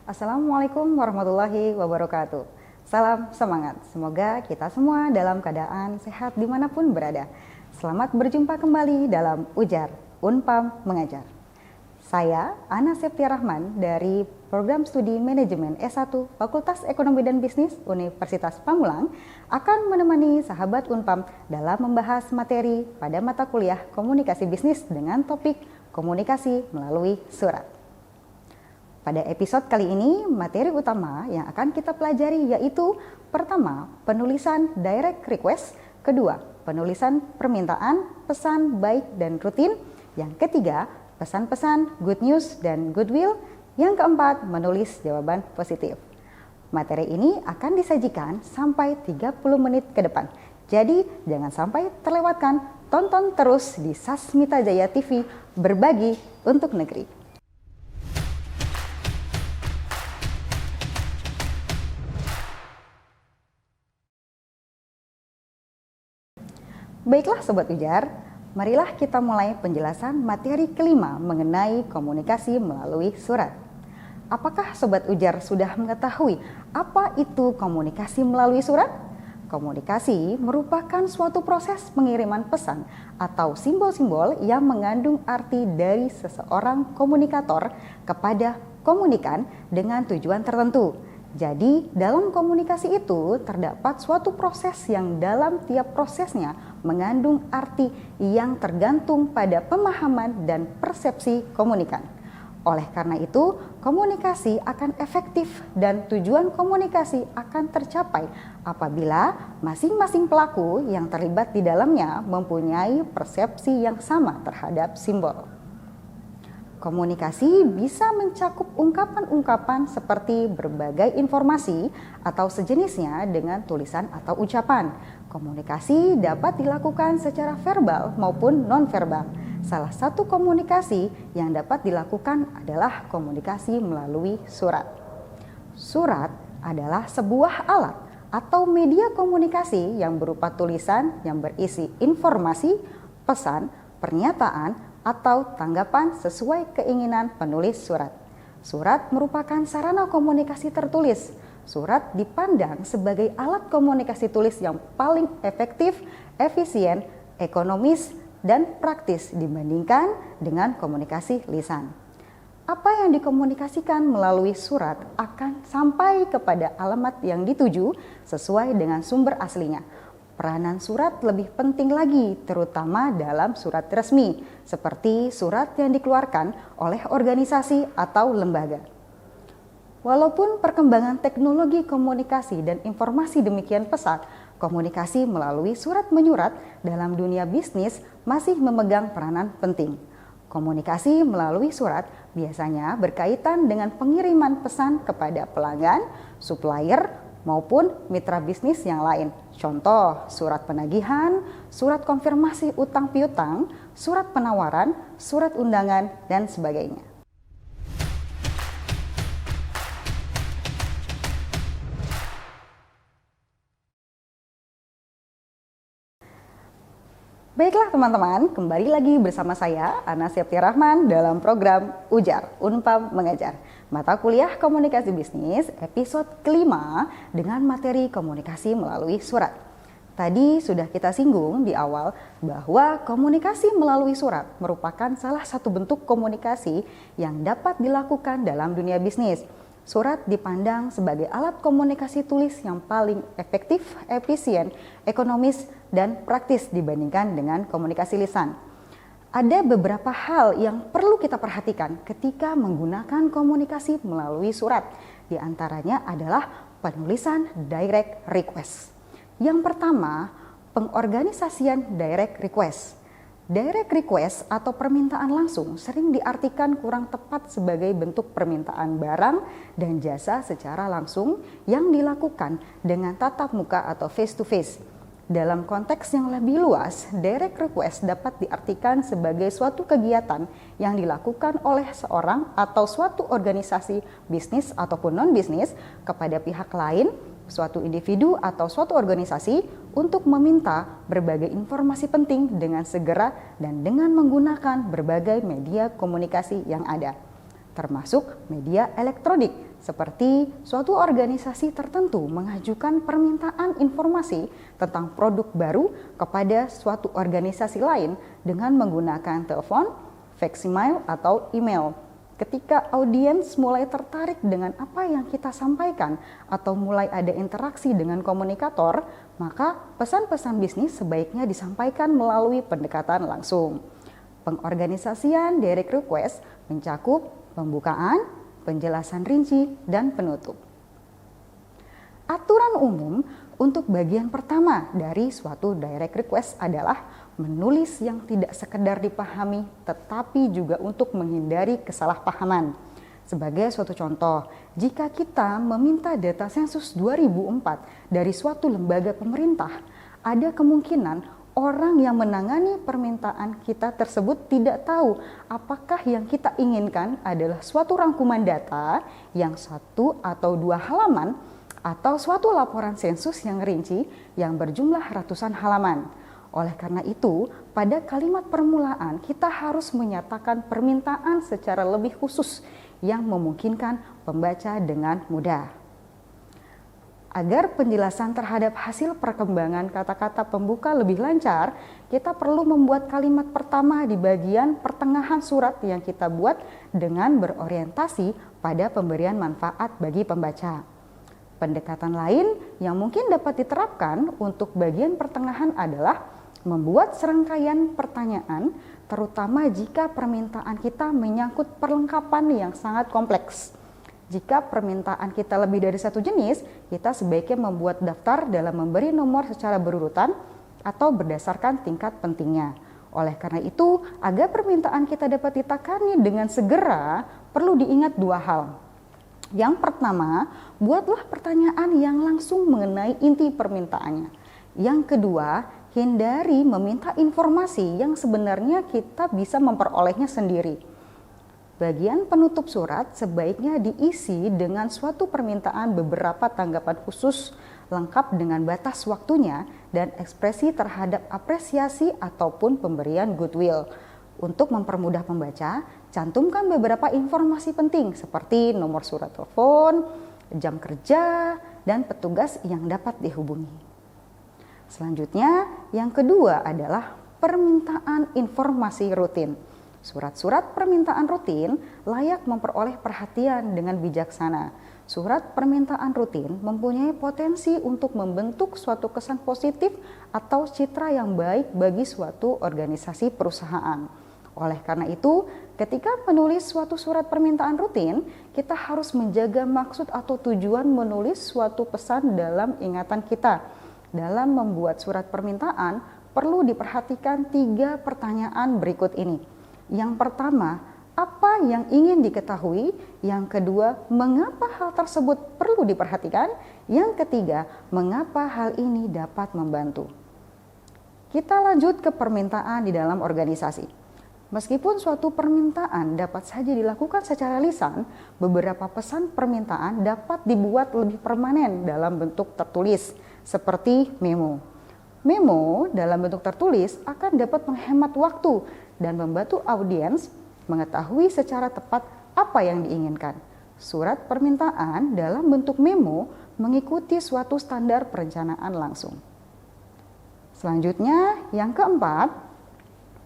Assalamualaikum warahmatullahi wabarakatuh. Salam semangat, semoga kita semua dalam keadaan sehat dimanapun berada. Selamat berjumpa kembali dalam Ujar Unpam Mengajar. Saya Ana Septia Rahman dari Program Studi Manajemen S1 Fakultas Ekonomi dan Bisnis Universitas Pamulang akan menemani sahabat Unpam dalam membahas materi pada mata kuliah Komunikasi Bisnis dengan topik Komunikasi melalui Surat. Pada episode kali ini, materi utama yang akan kita pelajari yaitu pertama, penulisan direct request, kedua, penulisan permintaan, pesan baik dan rutin, yang ketiga, pesan-pesan good news dan goodwill, yang keempat, menulis jawaban positif. Materi ini akan disajikan sampai 30 menit ke depan. Jadi, jangan sampai terlewatkan, tonton terus di Sasmita Jaya TV, berbagi untuk negeri. Baiklah Sobat Ujar, marilah kita mulai penjelasan materi kelima mengenai komunikasi melalui surat. Apakah Sobat Ujar sudah mengetahui apa itu komunikasi melalui surat? Komunikasi merupakan suatu proses pengiriman pesan atau simbol-simbol yang mengandung arti dari seseorang komunikator kepada komunikan dengan tujuan tertentu. Jadi, dalam komunikasi itu terdapat suatu proses yang dalam tiap prosesnya mengandung arti yang tergantung pada pemahaman dan persepsi komunikan. Oleh karena itu, komunikasi akan efektif dan tujuan komunikasi akan tercapai apabila masing-masing pelaku yang terlibat di dalamnya mempunyai persepsi yang sama terhadap simbol. Komunikasi bisa mencakup ungkapan-ungkapan seperti berbagai informasi atau sejenisnya dengan tulisan atau ucapan. Komunikasi dapat dilakukan secara verbal maupun non-verbal. Salah satu komunikasi yang dapat dilakukan adalah komunikasi melalui surat. Surat adalah sebuah alat atau media komunikasi yang berupa tulisan yang berisi informasi, pesan, pernyataan, atau tanggapan sesuai keinginan penulis surat. Surat merupakan sarana komunikasi tertulis. Surat dipandang sebagai alat komunikasi tulis yang paling efektif, efisien, ekonomis, dan praktis dibandingkan dengan komunikasi lisan. Apa yang dikomunikasikan melalui surat akan sampai kepada alamat yang dituju sesuai dengan sumber aslinya. Peranan surat lebih penting lagi, terutama dalam surat resmi, seperti surat yang dikeluarkan oleh organisasi atau lembaga. Walaupun perkembangan teknologi komunikasi dan informasi demikian pesat, komunikasi melalui surat menyurat dalam dunia bisnis masih memegang peranan penting. Komunikasi melalui surat biasanya berkaitan dengan pengiriman pesan kepada pelanggan, supplier, maupun mitra bisnis yang lain. Contoh, surat penagihan, surat konfirmasi utang piutang, surat penawaran, surat undangan, dan sebagainya. Baiklah teman-teman, kembali lagi bersama saya Ana Septia Rahman dalam program Ujar Unpam Mengajar. Mata kuliah Komunikasi Bisnis episode kelima dengan materi komunikasi melalui surat. Tadi sudah kita singgung di awal bahwa komunikasi melalui surat merupakan salah satu bentuk komunikasi yang dapat dilakukan dalam dunia bisnis. Surat dipandang sebagai alat komunikasi tulis yang paling efektif, efisien, ekonomis, dan praktis dibandingkan dengan komunikasi lisan. Ada beberapa hal yang perlu kita perhatikan ketika menggunakan komunikasi melalui surat. Di antaranya adalah penulisan direct request. Yang pertama, pengorganisasian direct request. Direct request atau permintaan langsung sering diartikan kurang tepat sebagai bentuk permintaan barang dan jasa secara langsung yang dilakukan dengan tatap muka atau face to face. Dalam konteks yang lebih luas, direct request dapat diartikan sebagai suatu kegiatan yang dilakukan oleh seorang atau suatu organisasi bisnis ataupun non-bisnis kepada pihak lain, suatu individu atau suatu organisasi untuk meminta berbagai informasi penting dengan segera dan dengan menggunakan berbagai media komunikasi yang ada, termasuk media elektronik seperti suatu organisasi tertentu mengajukan permintaan informasi tentang produk baru kepada suatu organisasi lain dengan menggunakan telepon, faksimiles, atau email. Ketika audiens mulai tertarik dengan apa yang kita sampaikan atau mulai ada interaksi dengan komunikator, maka pesan-pesan bisnis sebaiknya disampaikan melalui pendekatan langsung. Pengorganisasian direct request mencakup pembukaan, penjelasan rinci, dan penutup. Aturan umum untuk bagian pertama dari suatu direct request adalah menulis yang tidak sekedar dipahami tetapi juga untuk menghindari kesalahpahaman. Sebagai suatu contoh, jika kita meminta data sensus 2004 dari suatu lembaga pemerintah, ada kemungkinan orang yang menangani permintaan kita tersebut tidak tahu apakah yang kita inginkan adalah suatu rangkuman data yang 1 atau 2 halaman atau suatu laporan sensus yang rinci yang berjumlah ratusan halaman. Oleh karena itu, pada kalimat permulaan kita harus menyatakan permintaan secara lebih khusus yang memungkinkan pembaca dengan mudah. Agar penjelasan terhadap hasil perkembangan kata-kata pembuka lebih lancar, kita perlu membuat kalimat pertama di bagian pertengahan surat yang kita buat dengan berorientasi pada pemberian manfaat bagi pembaca. Pendekatan lain yang mungkin dapat diterapkan untuk bagian pertengahan adalah membuat serangkaian pertanyaan, terutama jika permintaan kita menyangkut perlengkapan yang sangat kompleks. Jika permintaan kita lebih dari satu jenis, kita sebaiknya membuat daftar dalam memberi nomor secara berurutan atau berdasarkan tingkat pentingnya. Oleh karena itu, agar permintaan kita dapat ditangani dengan segera, perlu diingat 2 hal. Yang pertama, buatlah pertanyaan yang langsung mengenai inti permintaannya. Yang kedua, hindari meminta informasi yang sebenarnya kita bisa memperolehnya sendiri. Bagian penutup surat sebaiknya diisi dengan suatu permintaan beberapa tanggapan khusus lengkap dengan batas waktunya dan ekspresi terhadap apresiasi ataupun pemberian goodwill. Untuk mempermudah pembaca, cantumkan beberapa informasi penting seperti nomor surat telepon, jam kerja, dan petugas yang dapat dihubungi. Selanjutnya, yang kedua adalah permintaan informasi rutin. Surat-surat permintaan rutin layak memperoleh perhatian dengan bijaksana. Surat permintaan rutin mempunyai potensi untuk membentuk suatu kesan positif atau citra yang baik bagi suatu organisasi perusahaan. Oleh karena itu, ketika menulis suatu surat permintaan rutin, kita harus menjaga maksud atau tujuan menulis suatu pesan dalam ingatan kita. Dalam membuat surat permintaan, perlu diperhatikan 3 pertanyaan berikut ini. Yang pertama, apa yang ingin diketahui? Yang kedua, mengapa hal tersebut perlu diperhatikan? Yang ketiga, mengapa hal ini dapat membantu? Kita lanjut ke permintaan di dalam organisasi. Meskipun suatu permintaan dapat saja dilakukan secara lisan, beberapa pesan permintaan dapat dibuat lebih permanen dalam bentuk tertulis, seperti memo. Memo dalam bentuk tertulis akan dapat menghemat waktu dan membantu audiens mengetahui secara tepat apa yang diinginkan. Surat permintaan dalam bentuk memo mengikuti suatu standar perencanaan langsung. Selanjutnya, yang keempat,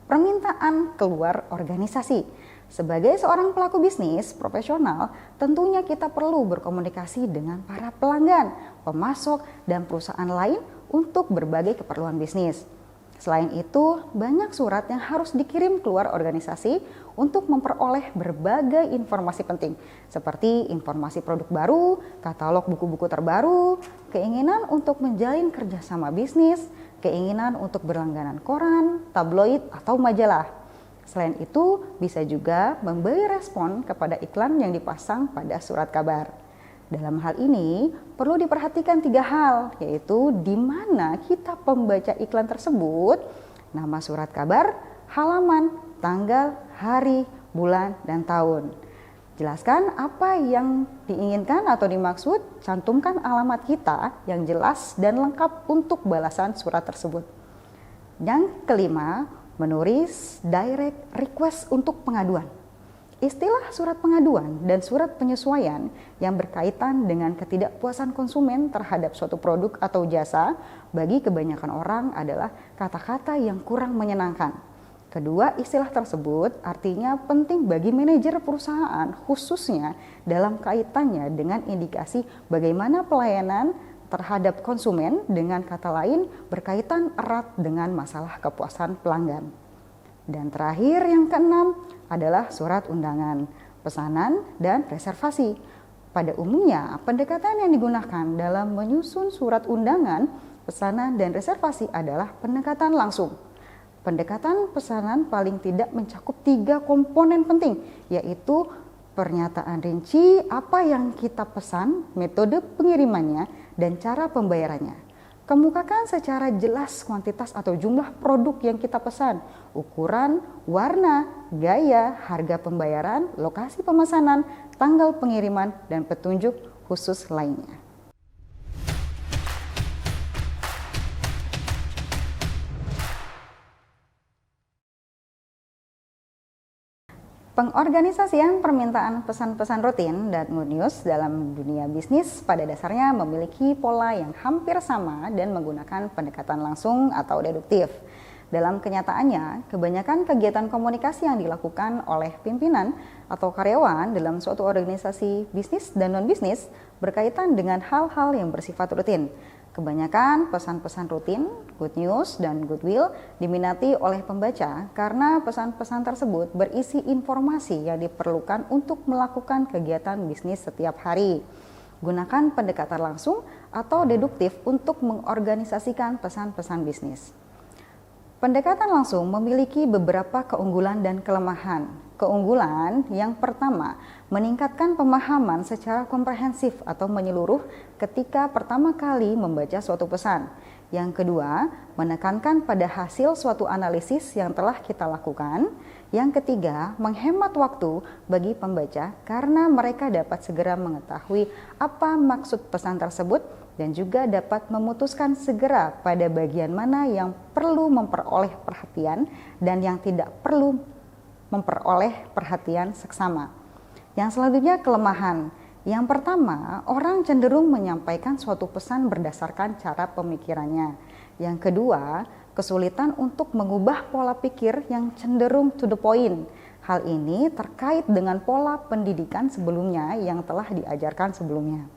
permintaan keluar organisasi. Sebagai seorang pelaku bisnis profesional, tentunya kita perlu berkomunikasi dengan para pelanggan, pemasok, dan perusahaan lain untuk berbagai keperluan bisnis. Selain itu, banyak surat yang harus dikirim keluar organisasi untuk memperoleh berbagai informasi penting, seperti informasi produk baru, katalog buku-buku terbaru, keinginan untuk menjalin kerjasama bisnis, keinginan untuk berlangganan koran, tabloid, atau majalah. Selain itu, bisa juga memberi respon kepada iklan yang dipasang pada surat kabar. Dalam hal ini, perlu diperhatikan 3 hal, yaitu di mana kita pembaca iklan tersebut, nama surat kabar, halaman, tanggal, hari, bulan, dan tahun. Jelaskan apa yang diinginkan atau dimaksud, cantumkan alamat kita yang jelas dan lengkap untuk balasan surat tersebut. Yang kelima, menulis direct request untuk pengaduan. Istilah surat pengaduan dan surat penyesuaian yang berkaitan dengan ketidakpuasan konsumen terhadap suatu produk atau jasa bagi kebanyakan orang adalah kata-kata yang kurang menyenangkan. Kedua istilah tersebut artinya penting bagi manajer perusahaan, khususnya dalam kaitannya dengan indikasi bagaimana pelayanan terhadap konsumen, dengan kata lain berkaitan erat dengan masalah kepuasan pelanggan. Dan terakhir yang keenam adalah surat undangan, pesanan, dan reservasi. Pada umumnya, pendekatan yang digunakan dalam menyusun surat undangan, pesanan, dan reservasi adalah pendekatan langsung. Pendekatan pesanan paling tidak mencakup 3 komponen penting, yaitu pernyataan rinci apa yang kita pesan, metode pengirimannya, dan cara pembayarannya. Kemukakan secara jelas kuantitas atau jumlah produk yang kita pesan, ukuran, warna, gaya, harga pembayaran, lokasi pemesanan, tanggal pengiriman, dan petunjuk khusus lainnya. Pengorganisasian permintaan pesan-pesan rutin dan good news dalam dunia bisnis pada dasarnya memiliki pola yang hampir sama dan menggunakan pendekatan langsung atau deduktif. Dalam kenyataannya, kebanyakan kegiatan komunikasi yang dilakukan oleh pimpinan atau karyawan dalam suatu organisasi bisnis dan non-bisnis berkaitan dengan hal-hal yang bersifat rutin. Kebanyakan pesan-pesan rutin, good news, dan goodwill diminati oleh pembaca karena pesan-pesan tersebut berisi informasi yang diperlukan untuk melakukan kegiatan bisnis setiap hari. Gunakan pendekatan langsung atau deduktif untuk mengorganisasikan pesan-pesan bisnis. Pendekatan langsung memiliki beberapa keunggulan dan kelemahan. Keunggulan yang pertama, meningkatkan pemahaman secara komprehensif atau menyeluruh ketika pertama kali membaca suatu pesan. Yang kedua, menekankan pada hasil suatu analisis yang telah kita lakukan. Yang ketiga, menghemat waktu bagi pembaca karena mereka dapat segera mengetahui apa maksud pesan tersebut dan juga dapat memutuskan segera pada bagian mana yang perlu memperoleh perhatian dan yang tidak perlu memperoleh perhatian seksama. Yang selanjutnya kelemahan. Yang pertama, orang cenderung menyampaikan suatu pesan berdasarkan cara pemikirannya. Yang kedua, kesulitan untuk mengubah pola pikir yang cenderung to the point. Hal ini terkait dengan pola pendidikan sebelumnya yang telah diajarkan sebelumnya.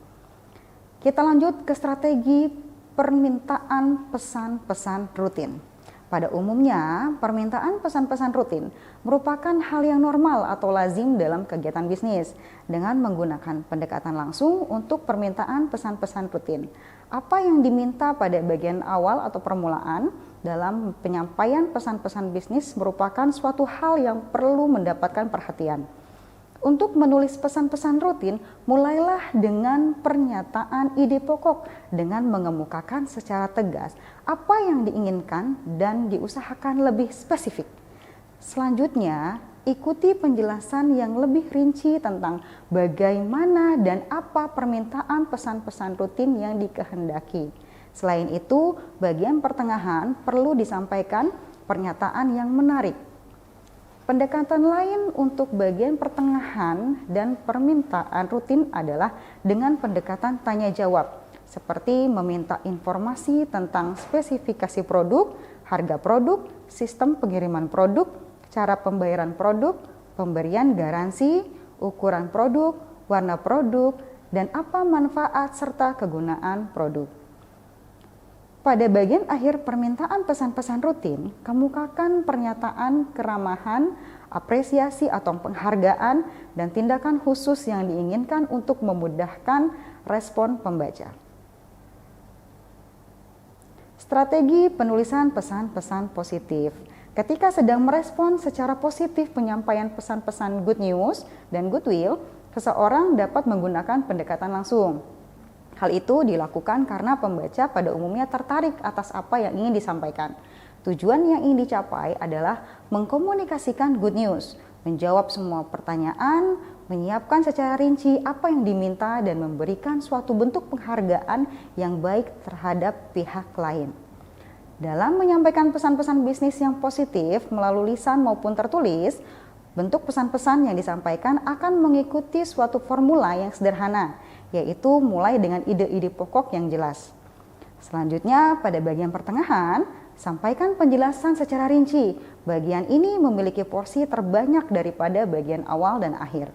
Kita lanjut ke strategi permintaan pesan-pesan rutin. Pada umumnya, permintaan pesan-pesan rutin merupakan hal yang normal atau lazim dalam kegiatan bisnis dengan menggunakan pendekatan langsung untuk permintaan pesan-pesan rutin. Apa yang diminta pada bagian awal atau permulaan dalam penyampaian pesan-pesan bisnis merupakan suatu hal yang perlu mendapatkan perhatian. Untuk menulis pesan-pesan rutin, mulailah dengan pernyataan ide pokok dengan mengemukakan secara tegas apa yang diinginkan dan diusahakan lebih spesifik. Selanjutnya, ikuti penjelasan yang lebih rinci tentang bagaimana dan apa permintaan pesan-pesan rutin yang dikehendaki. Selain itu, bagian pertengahan perlu disampaikan pernyataan yang menarik. Pendekatan lain untuk bagian pertengahan dan permintaan rutin adalah dengan pendekatan tanya jawab, seperti meminta informasi tentang spesifikasi produk, harga produk, sistem pengiriman produk, cara pembayaran produk, pemberian garansi, ukuran produk, warna produk, dan apa manfaat serta kegunaan produk. Pada bagian akhir permintaan pesan-pesan rutin, kemukakan pernyataan keramahan, apresiasi atau penghargaan, dan tindakan khusus yang diinginkan untuk memudahkan respon pembaca. Strategi penulisan pesan-pesan positif. Ketika sedang merespon secara positif penyampaian pesan-pesan good news dan goodwill, seseorang dapat menggunakan pendekatan langsung. Hal itu dilakukan karena pembaca pada umumnya tertarik atas apa yang ingin disampaikan. Tujuan yang ingin dicapai adalah mengkomunikasikan good news, menjawab semua pertanyaan, menyiapkan secara rinci apa yang diminta, dan memberikan suatu bentuk penghargaan yang baik terhadap pihak lain. Dalam menyampaikan pesan-pesan bisnis yang positif melalui lisan maupun tertulis, Bentuk pesan-pesan yang disampaikan akan mengikuti suatu formula yang sederhana, yaitu mulai dengan ide-ide pokok yang jelas. Selanjutnya, pada bagian pertengahan, sampaikan penjelasan secara rinci. Bagian ini memiliki porsi terbanyak daripada bagian awal dan akhir.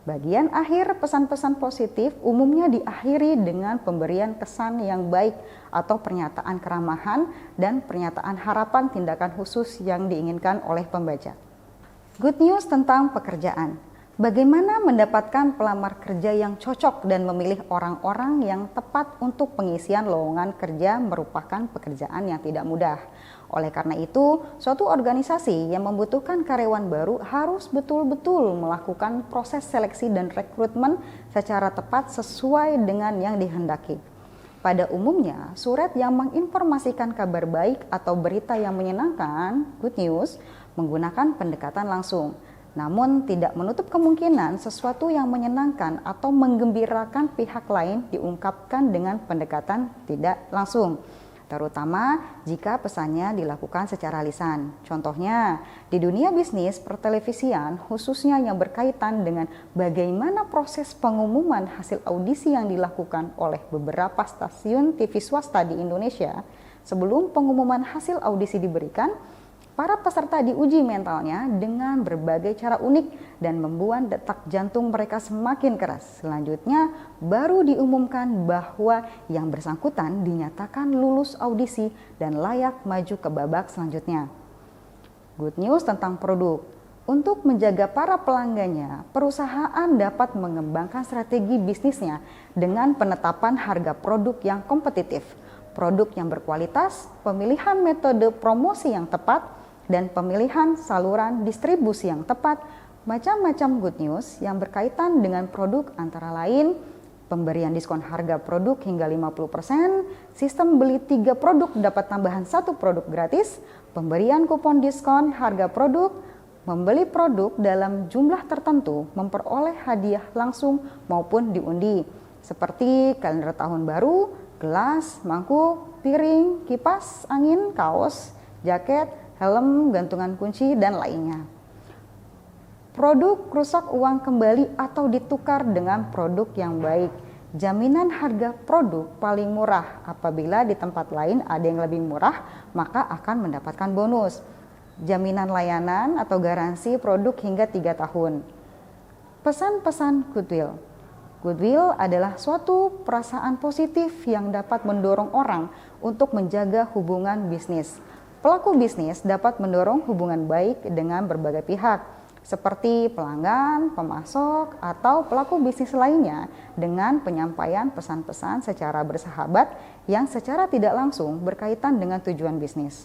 Bagian akhir pesan-pesan positif umumnya diakhiri dengan pemberian kesan yang baik atau pernyataan keramahan dan pernyataan harapan tindakan khusus yang diinginkan oleh pembaca. Good news tentang pekerjaan. Bagaimana mendapatkan pelamar kerja yang cocok dan memilih orang-orang yang tepat untuk pengisian lowongan kerja merupakan pekerjaan yang tidak mudah. Oleh karena itu, suatu organisasi yang membutuhkan karyawan baru harus betul-betul melakukan proses seleksi dan rekrutmen secara tepat sesuai dengan yang dihendaki. Pada umumnya, surat yang menginformasikan kabar baik atau berita yang menyenangkan, good news, menggunakan pendekatan langsung. Namun tidak menutup kemungkinan sesuatu yang menyenangkan atau menggembirakan pihak lain diungkapkan dengan pendekatan tidak langsung, terutama jika pesannya dilakukan secara lisan. Contohnya, di dunia bisnis pertelevisian, khususnya yang berkaitan dengan bagaimana proses pengumuman hasil audisi yang dilakukan oleh beberapa stasiun TV swasta di Indonesia, sebelum pengumuman hasil audisi diberikan, para peserta diuji mentalnya dengan berbagai cara unik dan membuat detak jantung mereka semakin keras. Selanjutnya, baru diumumkan bahwa yang bersangkutan dinyatakan lulus audisi dan layak maju ke babak selanjutnya. Good news tentang produk. Untuk menjaga para pelanggannya, perusahaan dapat mengembangkan strategi bisnisnya dengan penetapan harga produk yang kompetitif, produk yang berkualitas, pemilihan metode promosi yang tepat, dan pemilihan saluran distribusi yang tepat. Macam-macam good news yang berkaitan dengan produk antara lain pemberian diskon harga produk hingga 50%, sistem beli 3 produk dapat tambahan 1 produk gratis, pemberian kupon diskon harga produk, membeli produk dalam jumlah tertentu memperoleh hadiah langsung maupun diundi, seperti kalender tahun baru, gelas, mangkuk, piring, kipas angin, kaos, jaket, helm, gantungan kunci, dan lainnya. Produk rusak uang kembali atau ditukar dengan produk yang baik. Jaminan harga produk paling murah. Apabila di tempat lain ada yang lebih murah, maka akan mendapatkan bonus. Jaminan layanan atau garansi produk hingga 3 tahun. Pesan-pesan goodwill. Goodwill adalah suatu perasaan positif yang dapat mendorong orang untuk menjaga hubungan bisnis. Pelaku bisnis dapat mendorong hubungan baik dengan berbagai pihak, seperti pelanggan, pemasok, atau pelaku bisnis lainnya dengan penyampaian pesan-pesan secara bersahabat yang secara tidak langsung berkaitan dengan tujuan bisnis.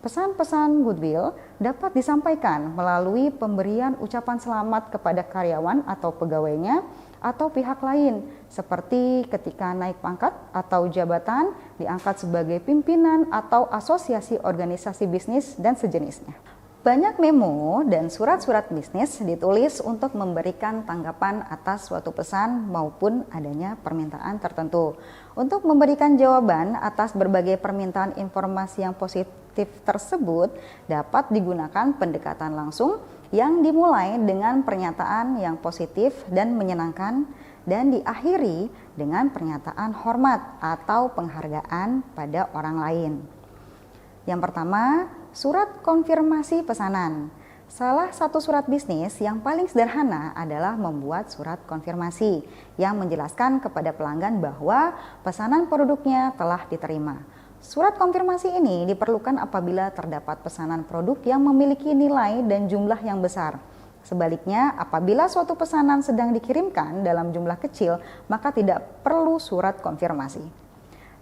Pesan-pesan goodwill dapat disampaikan melalui pemberian ucapan selamat kepada karyawan atau pegawainya atau pihak lain, seperti ketika naik pangkat atau jabatan, diangkat sebagai pimpinan atau asosiasi organisasi bisnis dan sejenisnya. Banyak memo dan surat-surat bisnis ditulis untuk memberikan tanggapan atas suatu pesan maupun adanya permintaan tertentu. Untuk memberikan jawaban atas berbagai permintaan informasi yang positif tersebut, dapat digunakan pendekatan langsung yang dimulai dengan pernyataan yang positif dan menyenangkan dan diakhiri dengan pernyataan hormat atau penghargaan pada orang lain. Yang pertama, surat konfirmasi pesanan. Salah satu surat bisnis yang paling sederhana adalah membuat surat konfirmasi yang menjelaskan kepada pelanggan bahwa pesanan produknya telah diterima. Surat konfirmasi ini diperlukan apabila terdapat pesanan produk yang memiliki nilai dan jumlah yang besar. Sebaliknya, apabila suatu pesanan sedang dikirimkan dalam jumlah kecil, maka tidak perlu surat konfirmasi.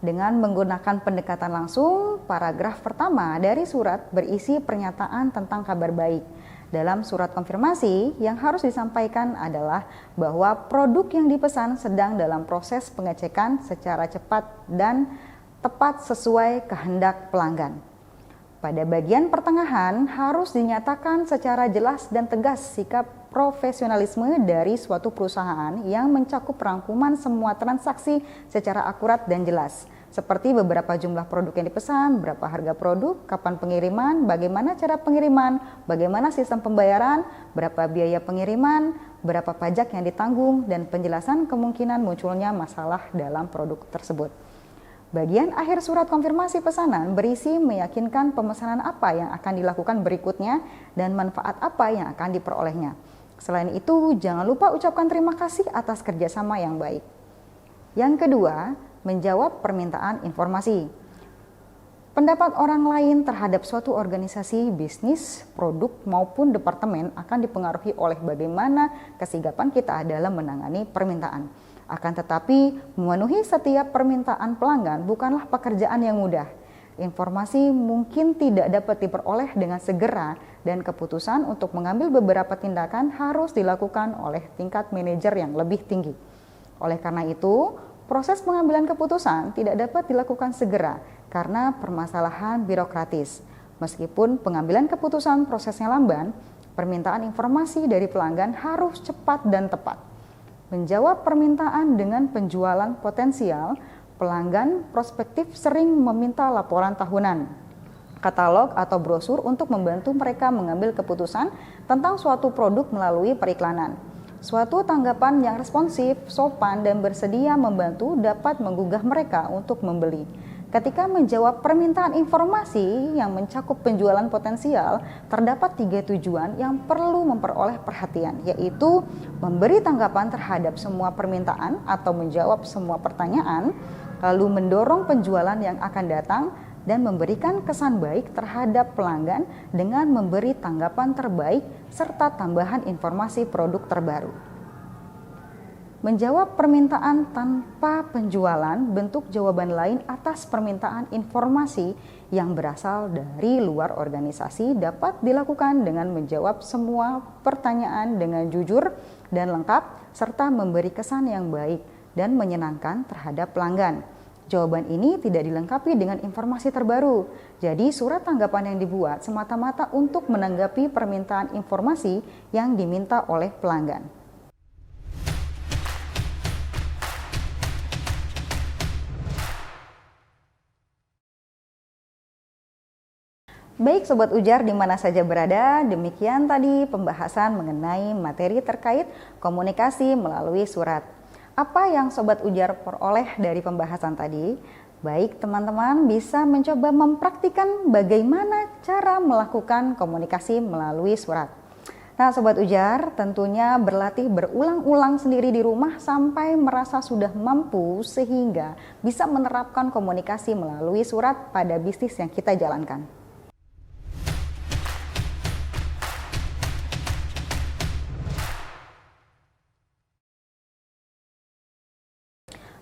Dengan menggunakan pendekatan langsung, paragraf pertama dari surat berisi pernyataan tentang kabar baik. Dalam surat konfirmasi, yang harus disampaikan adalah bahwa produk yang dipesan sedang dalam proses pengecekan secara cepat dan tepat sesuai kehendak pelanggan. Pada bagian pertengahan harus dinyatakan secara jelas dan tegas sikap profesionalisme dari suatu perusahaan yang mencakup rangkuman semua transaksi secara akurat dan jelas. seperti beberapa jumlah produk yang dipesan, berapa harga produk, kapan pengiriman, bagaimana cara pengiriman, bagaimana sistem pembayaran, berapa biaya pengiriman, berapa pajak yang ditanggung, dan penjelasan kemungkinan munculnya masalah dalam produk tersebut. Bagian akhir surat konfirmasi pesanan berisi meyakinkan pemesanan apa yang akan dilakukan berikutnya dan manfaat apa yang akan diperolehnya. Selain itu, jangan lupa ucapkan terima kasih atas kerjasama yang baik. Yang kedua, menjawab permintaan informasi. Pendapat orang lain terhadap suatu organisasi, bisnis, produk, maupun departemen akan dipengaruhi oleh bagaimana kesigapan kita dalam menangani permintaan. Akan tetapi, memenuhi setiap permintaan pelanggan bukanlah pekerjaan yang mudah. Informasi mungkin tidak dapat diperoleh dengan segera dan keputusan untuk mengambil beberapa tindakan harus dilakukan oleh tingkat manajer yang lebih tinggi. Oleh karena itu, proses pengambilan keputusan tidak dapat dilakukan segera karena permasalahan birokratis. Meskipun pengambilan keputusan prosesnya lamban, permintaan informasi dari pelanggan harus cepat dan tepat. Menjawab permintaan dengan penjualan potensial, pelanggan prospektif sering meminta laporan tahunan, katalog atau brosur untuk membantu mereka mengambil keputusan tentang suatu produk melalui periklanan. Suatu tanggapan yang responsif, sopan, dan bersedia membantu dapat menggugah mereka untuk membeli. Ketika menjawab permintaan informasi yang mencakup penjualan potensial, terdapat 3 tujuan yang perlu memperoleh perhatian, yaitu memberi tanggapan terhadap semua permintaan atau menjawab semua pertanyaan, lalu mendorong penjualan yang akan datang, dan memberikan kesan baik terhadap pelanggan dengan memberi tanggapan terbaik serta tambahan informasi produk terbaru. Menjawab permintaan tanpa penjualan bentuk jawaban lain atas permintaan informasi yang berasal dari luar organisasi dapat dilakukan dengan menjawab semua pertanyaan dengan jujur dan lengkap serta memberi kesan yang baik dan menyenangkan terhadap pelanggan. Jawaban ini tidak dilengkapi dengan informasi terbaru, jadi surat tanggapan yang dibuat semata-mata untuk menanggapi permintaan informasi yang diminta oleh pelanggan. Baik Sobat Ujar di mana saja berada, demikian tadi pembahasan mengenai materi terkait komunikasi melalui surat. Apa yang Sobat Ujar peroleh dari pembahasan tadi? Baik, teman-teman bisa mencoba mempraktikkan bagaimana cara melakukan komunikasi melalui surat. Nah, Sobat Ujar, tentunya berlatih berulang-ulang sendiri di rumah sampai merasa sudah mampu sehingga bisa menerapkan komunikasi melalui surat pada bisnis yang kita jalankan.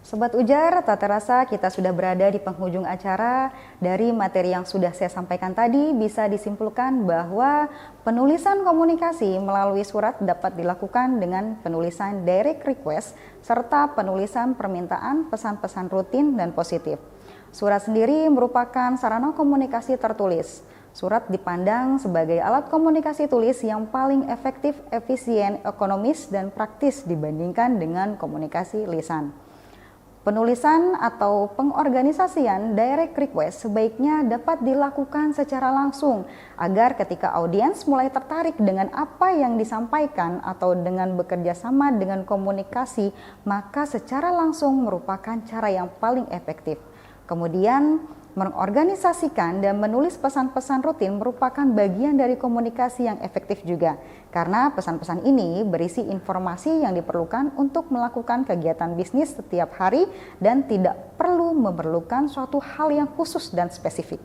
Sobat Ujar, tak terasa kita sudah berada di penghujung acara. Dari materi yang sudah saya sampaikan tadi bisa disimpulkan bahwa penulisan komunikasi melalui surat dapat dilakukan dengan penulisan direct request serta penulisan permintaan pesan-pesan rutin dan positif. Surat sendiri merupakan sarana komunikasi tertulis. Surat dipandang sebagai alat komunikasi tulis yang paling efektif, efisien, ekonomis, dan praktis dibandingkan dengan komunikasi lisan. Penulisan atau pengorganisasian direct request sebaiknya dapat dilakukan secara langsung agar ketika audiens mulai tertarik dengan apa yang disampaikan atau dengan bekerja sama dengan komunikasi, maka secara langsung merupakan cara yang paling efektif. Kemudian, mengorganisasikan dan menulis pesan-pesan rutin merupakan bagian dari komunikasi yang efektif juga, karena pesan-pesan ini berisi informasi yang diperlukan untuk melakukan kegiatan bisnis setiap hari dan tidak perlu memerlukan suatu hal yang khusus dan spesifik.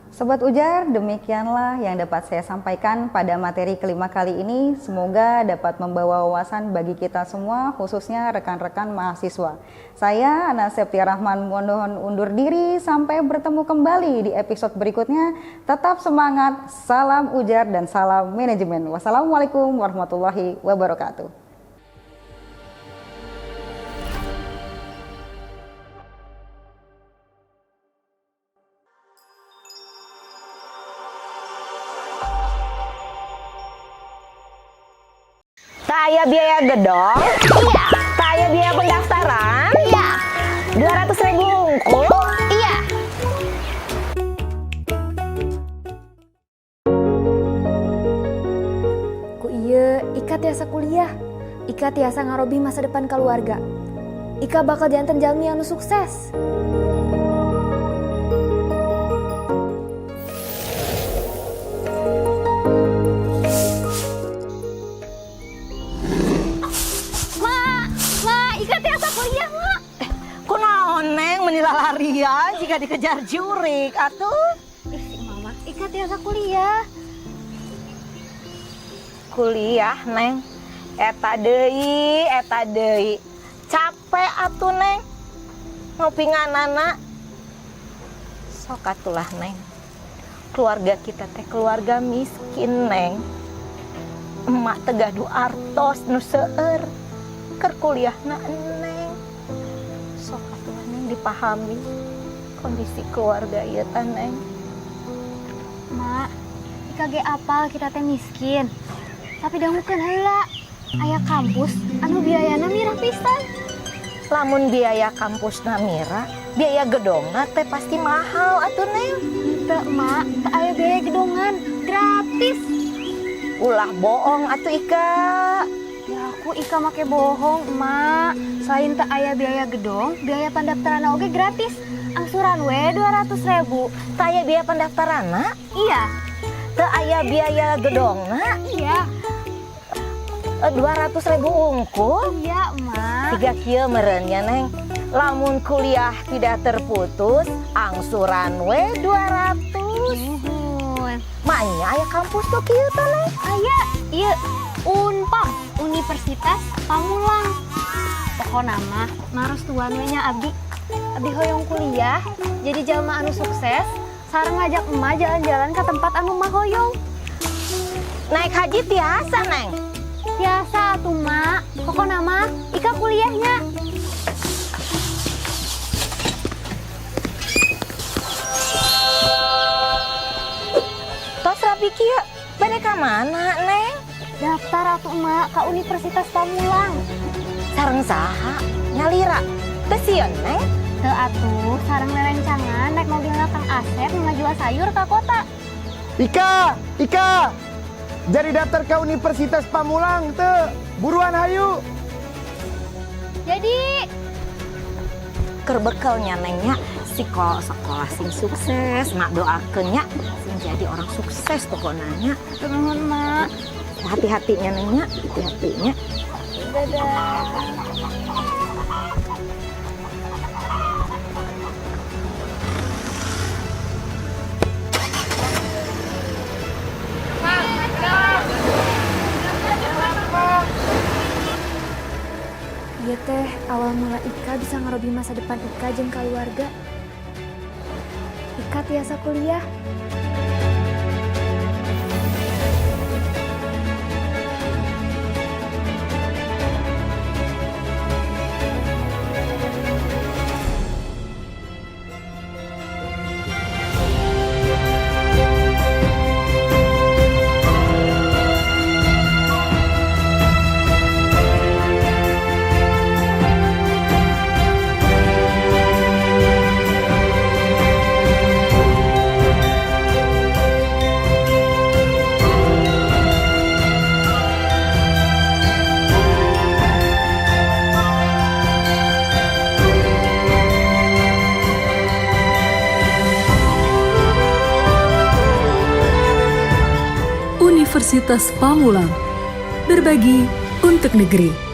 Sobat Ujar, demikianlah yang dapat saya sampaikan pada materi kelima kali ini. Semoga dapat membawa wawasan bagi kita semua, khususnya rekan-rekan mahasiswa. Saya, Ana Septia Rahman, mohon undur diri. Sampai bertemu kembali di episode berikutnya. Tetap semangat, salam ujar dan salam manajemen. Wassalamualaikum warahmatullahi wabarakatuh. Taya biaya gedong? Iya. Taya biaya pendaftaran? Iya. 200.000 unggul? Ika tiasa kuliah. Ika tiasa ngarobi masa depan keluarga. Ika bakal jantan jalmi anu sukses. Ika tiasa kuliah, Ma. Kunaon Neng menilalarian jika dikejar jurik atuh? Mama, Ika tiasa kuliah. Kuliah Neng, eta deui. Capek atuh Neng. Ngopinganana. Sok atulah Neng. Keluarga kita teh keluarga miskin Neng. Emak teh gaduh artos nu seueur. Keur kuliahna Neng. Sok atuh Neng dipahami kondisi keluarga ieu teh Neng. Mak, Ika ge apal kita teh miskin. Tapi dangukeun heula, aya kampus anu biayana mirah pisan. Lamun biaya kampusna mira, biaya gedongna teh pasti mahal atuh Neng. Teu, Mak, teu aya biaya gedongan, gratis. Ulah bohong atuh Ika. Ya aku Ika make bohong, Mak. Selain teu aya biaya gedong, biaya pendaftaran oge gratis. Angsuran we 200.000. Teu aya biaya pendaftaranna, Iya, teu aya biaya gedongna. iya, 200.000 unggul. iya, Mak. Tiga kieu meureunnya Neng. Lamun kuliah tidak terputus, angsuran we 200. Nuhun. Maknya aya kampus tuh kieu teh Neng. Aya, ieu Unpam, Universitas Pamulang. Pokona mah marestuan we nya abdi. Abdi hoyong kuliah, jadi jalma anu sukses, sareng ngajak emak jalan-jalan ke tempat anu mah hoyong. Naik haji tiasa Neng. Biasa atuh, Mak. Pokona mah Ika kuliahnya. Tos rapi kieu, bade ka mana Neng? Daftar atuh, Mak, ka Universitas Pamulang. Sareng saha? Nyalira. Teu sieun Neng. Teu atuh, sareng lerencangan naik mobilna Kang Asep ngajual sayur ka kota. Ika, jadi daftar ke Universitas Pamulang teu. Buruan hayu. Jadi, Keur bekelnya Nengnya sekolah sing sukses, mak doakeunnya sing jadi orang sukses pokoknya nya. nuhun, Mak. Hati-hatinya Nengnya, hati-hatinya. Dadah. Ieu teh awal mula Ika bisa ngarobi masa depan Ika jeung keluarga. Ika tiasa kuliah. Universitas Pamulang, berbagi untuk negeri.